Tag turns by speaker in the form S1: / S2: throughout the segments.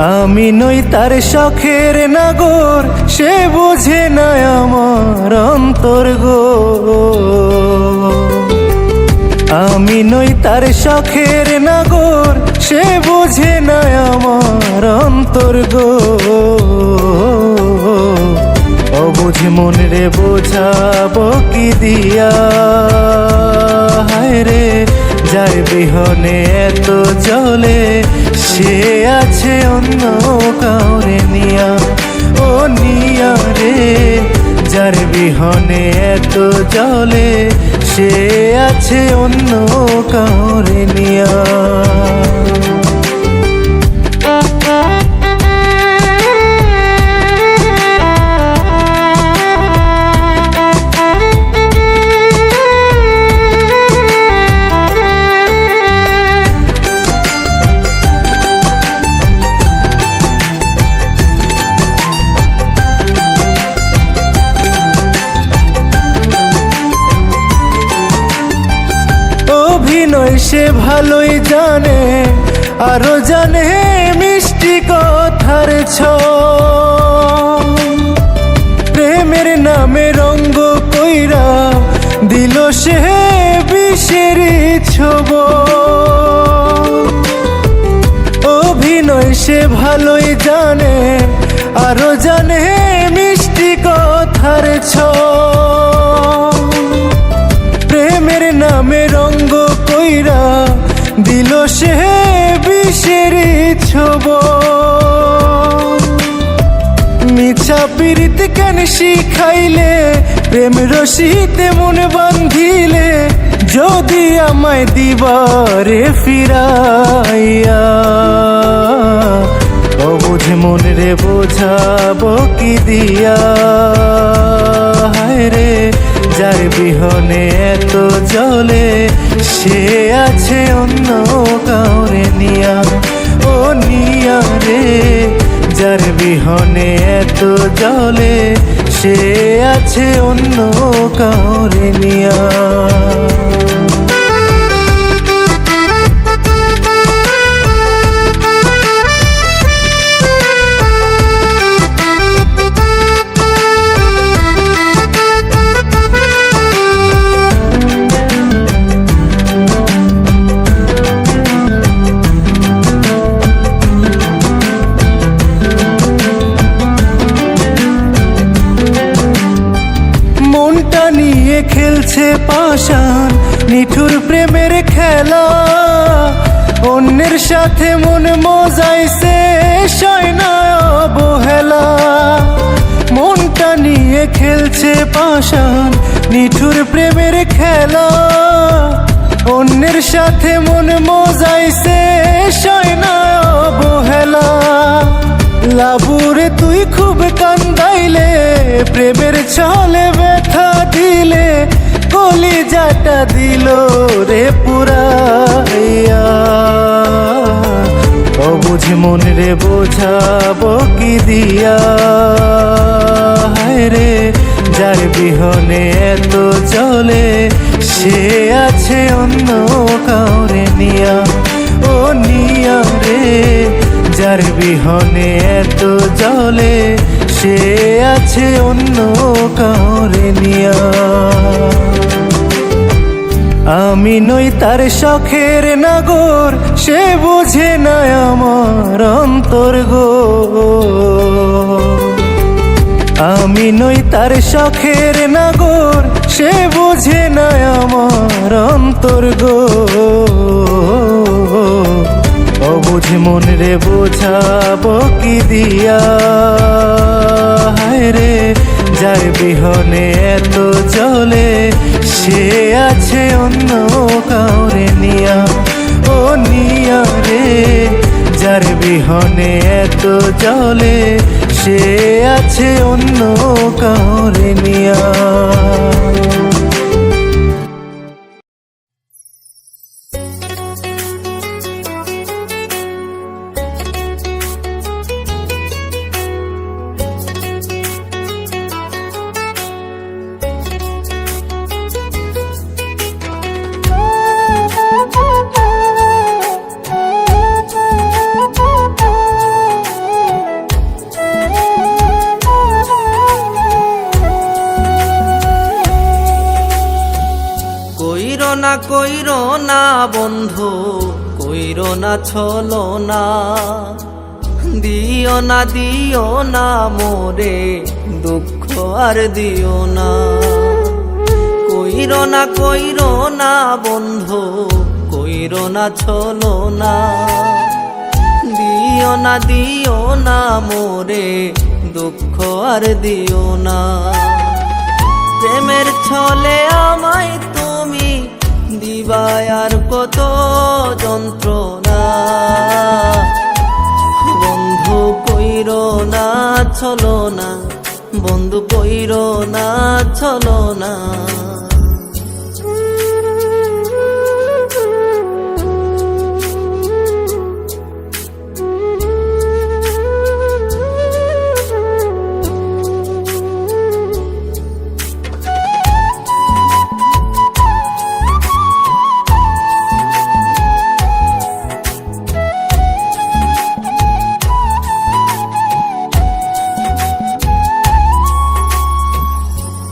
S1: আমি নই তার শখের নাগর, সে বোঝে না আমার অন্তর গো। আমি নই তার শখের নাগর, সে বোঝে না আমার অন্তর গো। অবুঝ মন রে বোঝাবো কি দিয়া, হায় রে যার বিহনে এত জলে, সে আছে অন্য কাউরে নিয়া। ও নিয়া রে যার বিহনে এত জলে, সে আছে অন্য কাউরে নিয়া। অভিনয় সে ভালোই জানে, আরো জানে মিষ্টি কথার ছল। প্রেমের নামে রঙ্গ কইরা দিল সে বিষের ছোবল। অভিনয় সে ভালোই জানে, আরো জানে মিষ্টি কথার ছল। প্রেমের নামে রঙ্গ কইরা দিল সে বিষের ছোবল। মিছা পীড়িত কেন শিখাইলে, প্রেম রশিতে মন বান্ধিলে, যদি আমায় দিবারে ফিরাইয়া। অবুঝ মন রে বোঝাবো কি দিয়া, হায় রে যার বিহনে এত জলে, সে আছে অন্য কাউরে নিয়া। ও নিয়া রে যার বিহনে এত জলে, সে আছে অন্য কাউরে নিয়া। মনটা নিয়ে খেলছে পাষাণ নিঠুর প্রেমের খেলা, অন্যের সাথে মন মজাইছে সয় না অবহেলা। মনটা নিয়ে খেলছে পাষাণ নিঠুর প্রেমের খেলা, অন্যের সাথে মন মজাইছে সয় না অবহেলা। লাবুরে তুই খুব কান্দাইলে, প্রেমের ছলে ব্যথা দিলে, কলিজাটা দিল রে পুরাইয়া। অবুঝ মন রে বোঝাবো কি দিয়া, হায় রে যার বিহনে এত জলে, সে আছে অন্য কাউরে নিয়া। ও নিয়া রে যার বিহনে এত জলে, সে আছে অন্য কাউরে নিয়া। আমি নই তার শখের নাগর, সে বোঝে না আমার অন্তর গো। আমি নই তার শখের নাগর, সে বোঝে না আমার অন্তর গো। অবুঝ মন রে বোঝাবো কি দিয়া, হায় রে যার বিহনে এত জলে, সে আছে অন্য কাউরে নিয়া। ও নিয়া রে যার বিহনে এত জলে, সে আছে অন্য কাউরে নিয়া।
S2: বন্ধু কইরো না ছলনা, দিও না মোরে দুঃখ আর দিও না। কইরো না বন্ধু কইরো না ছলনা, দিও না মোরে দুঃখ আর দিও না। প্রেমের ছলে আমায় তুমি দিবায় আর কত যন্ত্রণা। বন্ধু কইরো না ছলনা, বন্ধু কইরো না ছলনা।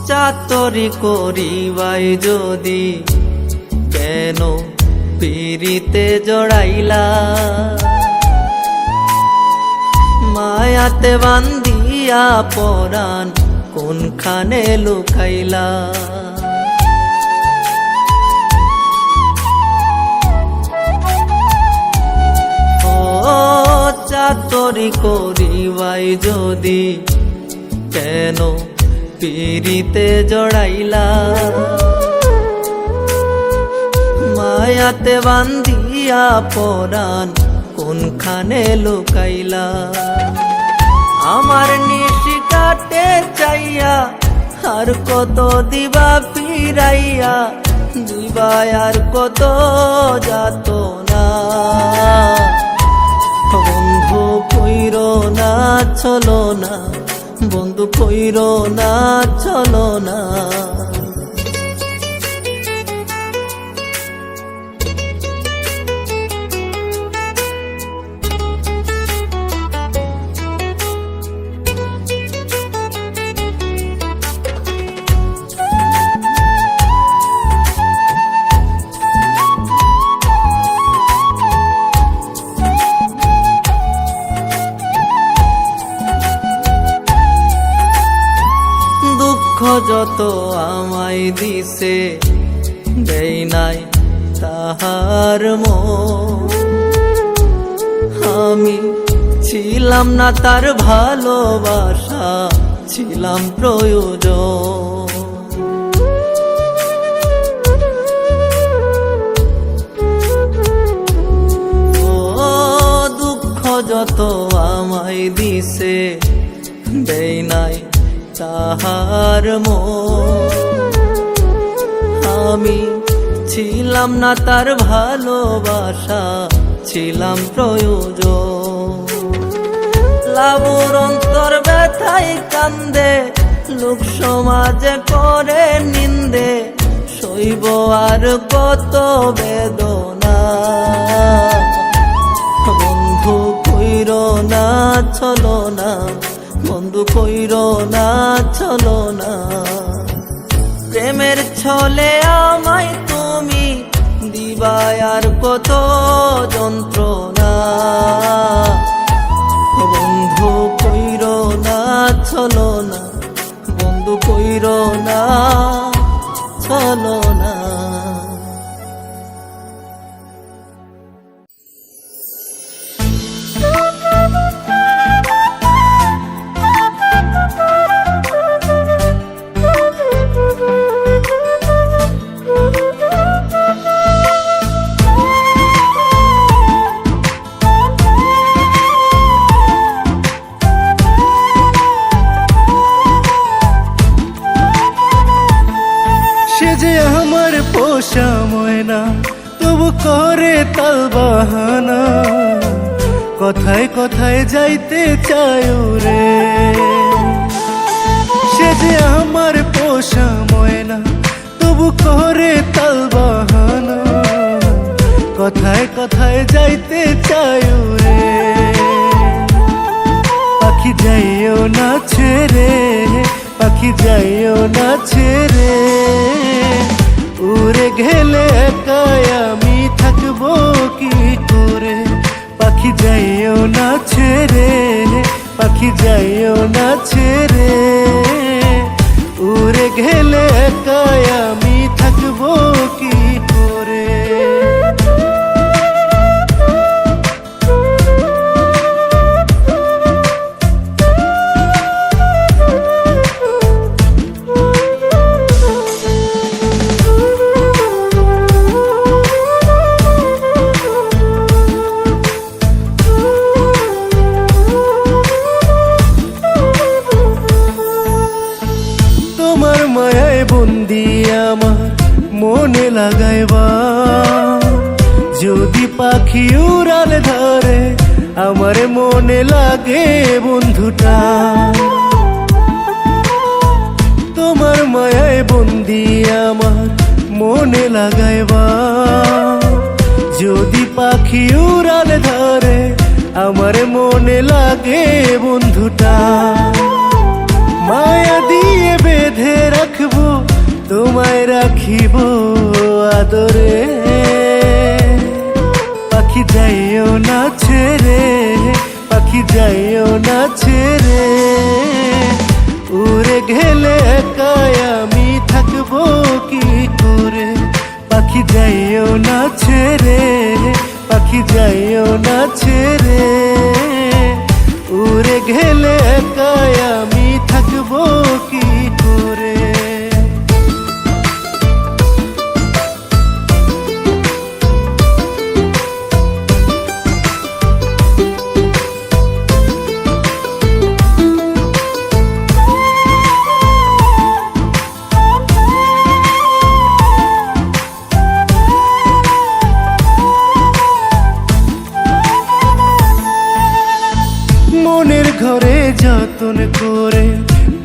S2: চাতরি করিবাই যদি কেন পিরিতে জড়াইলা, মায়াতে বান্ধিয়া পরাণ কোনখানে লুকাইলা। ও চাতরি করিবাই যদি কেন পিরিতে জড়াইলা, মায়াতে বান্ধিয়া পরাণ কোনখানে লুকাইলা। আমার নিশি কাটে চাইয়া আর কত দিবা ফিরাইয়া, দিবা আর কত যাতনা। বন্ধু কইরো না ছলনা, বন্ধু কইরো না ছলনা। যত আমায় দিছে দেই নাই তাহার মন, আমি ছিলাম না তার ভালোবাসা, ছিলাম প্রয়োজন। ও দুঃখ যত আমায় দিছে দেই নাই তাহার মন, আমি ছিলাম না তার ভালোবাসা, ছিলাম প্রয়োজন। লাবুর অন্তর ব্যথায় কান্দে, লোক সমাজে করে নিন্দে, সইব আর কত বেদনা। বন্ধু কইরো না ছলনা, বন্ধু কইরো না ছলনা। প্রেমের ছলে আমায় তুমি দিবায় আর কত যন্ত্রণা। বন্ধু কইরো না ছলনা, বন্ধু কইরো না ছলনা।
S1: পোষা ময়না তবু করে তাল বাহানা, কথায় কথায় যাইতে চায় রে। সে যে আমার পোষা ময়না তবু করে তাল বাহানা, কথায় কথায় যাইতে চায় রে। পাখি যাইও না ছেড়ে, পাখি যাইও না ছেড়ে, উড়ে গেলে একাই আমি থাকি। থাকবো কি করে? পাখি যাইও না ছেড়ে, পাখি যাইও না ছেড়ে, উড়ে গেলে একাই আমি থাকবো কি করে? তোমার মায়ায় বন্দি আমার মনে লাগাইবা, যদি পাখি উড়াল ধরে আমার মনে লাগে বন্ধুটা। তোমার মায়ায় বন্দি আমার মনে লাগাইবা, যদি পাখি উড়াল ধরে আমার মনে লাগে বন্ধুটা। মায়া দিয়ে বেঁধে রাখবো তোমায় রাখিব আদরে, পাখি যাইও না ছেড়ে, পাখি যাইও না ছেড়ে, উড়ে গেলে একাই আমি থাকবো কি করে? পাখি যাইও না ছেড়ে, পাখি যাইও না ছেড়ে, উড়ে গেলে একাই আমি থাকবো কি করে? মনের ঘরে যতন করে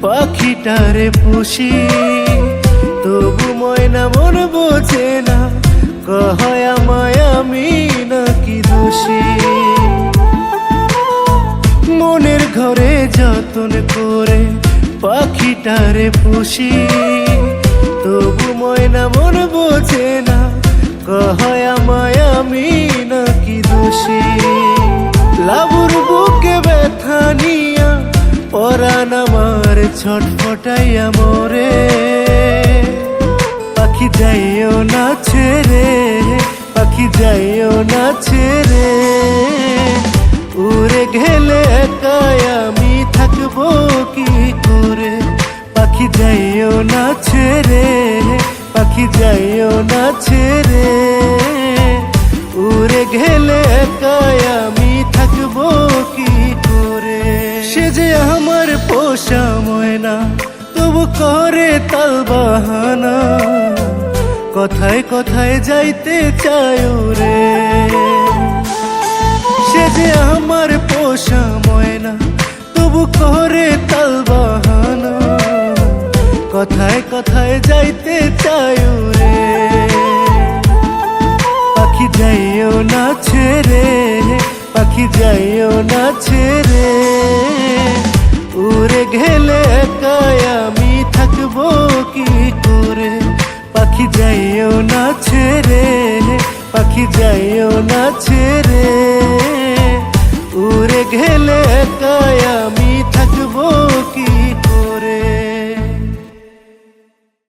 S1: পাখিটারে পুষি, তবু ময়না মন বোঝে না, কয় আমায় আমি নাকি দোষী। মনের ঘরে যতন করে পাখিটারে পুষি, তবু ময়না মন বোঝে না, কয় আমায় আমি নাকি দোষী। লাবুর বুকে ব্যথা নিয়া পরাণ আমার ছটফটাইয়া মরে, পাখি যাইও না ছেড়ে, পাখি যাইও না ছেড়ে, উড়ে গেলে একাই আমি থাকবো কি করে? পাখি যাইও না ছেড়ে, পাখি যাইও না ছেড়ে, উড়ে গেলে একাই আমি থাকবো কি করে? সে যে আমার পোষা ময়না তবু করে তাল বাহানা, কথায় কথায় যাইতে চায় রে। সে যে আমার পোষা ময়না তবু করে তাল বাহানা, কথায় কথায় যাইতে চায় রে। পাখি যাইও না ছেড়ে, পাখি যাইও না ছেড়ে, উড়ে গেলে একাই আমি থাকবো কি করে? পাখি যাইও না ছেড়ে, পাখি যাইও না ছেড়ে, উড়ে গেলে একাই আমি